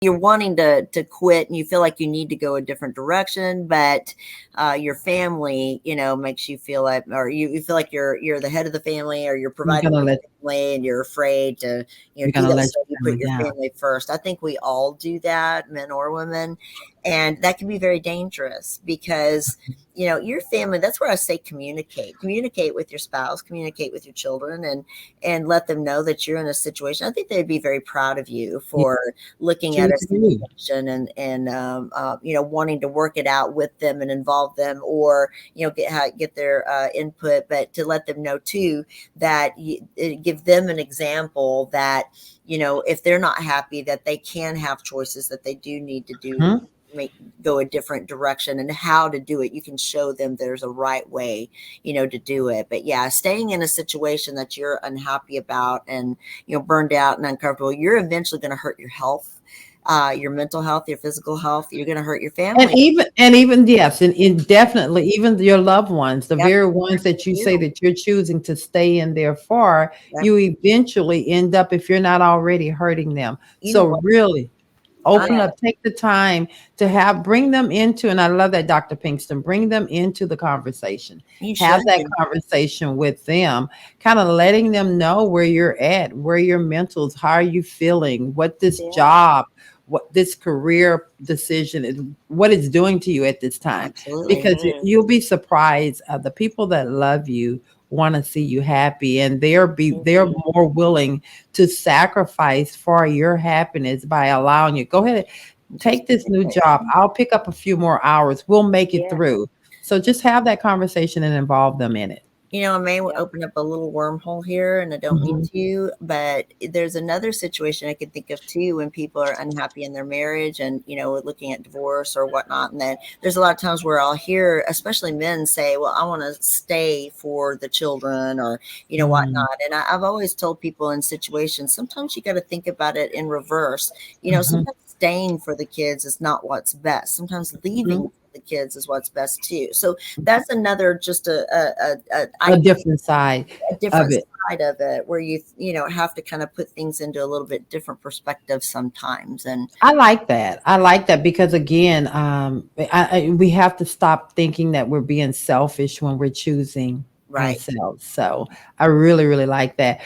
you're wanting to quit and you feel like you need to go a different direction, but your family, makes you feel like, or you feel like you're the head of the family, or you're You're providing gonna for let the family, and you're afraid to, you're do gonna that. let So you your put family your down. family first. I think we all do that, men or women, and that can be very dangerous because your family. That's where I say communicate with your spouse, communicate with your children, and let them know that you're in a situation. I think they'd be very proud of you Yeah, for looking at a choose you. situation and wanting to work it out with them and involve them, or get their input, but to let them know too that give them an example that if they're not happy, that they can have choices, that they do need to do Mhm. make go a different direction, and how to do it. You can show them there's a right way to do it. But yeah, staying in a situation that you're unhappy about and burned out and uncomfortable, you're eventually going to hurt your health, your mental health, your physical health. You're going to hurt your And family. even yes, and definitely even your loved ones, the Yep. very ones that you say You. that you're choosing to stay in there for, Yep. you eventually end up, if you're not already, hurting them. You know So what? really I open up, take the time to bring them into, and I love that, Dr. Pinkston, bring them into the conversation. You Have should. that conversation with them, kind of letting them know where you're at, where your mentals, how are you feeling, what this Yeah. job, what this career decision is, what it's doing to you at this time. Absolutely. Because you'll be surprised, the people that love you want to see you happy, and they're Mhm. more willing to sacrifice for your happiness by allowing you, go ahead, Just take this new job. I'll pick up a few more hours. We'll make it yeah. through. So just have that conversation and involve them in it. I may open up a little wormhole here, and I don't mean Mhm. to, but there's another situation I could think of too when people are unhappy in their marriage and, looking at divorce or whatnot. And then there's a lot of times where I'll hear, especially men, say, well, I want to stay for the children, or, Mm. whatnot. And I've always told people in situations, sometimes you got to think about it in reverse. Mhm. Sometimes staying for the kids is not what's best. Sometimes leaving Mhm. for the kids is what's best too. So that's another, just A different side a of different it. side of it, where you have to kind of put things into a little bit different perspective sometimes. And I like that. I like that because again, we have to stop thinking that we're being selfish when we're choosing right. ourselves. So I really, really like that.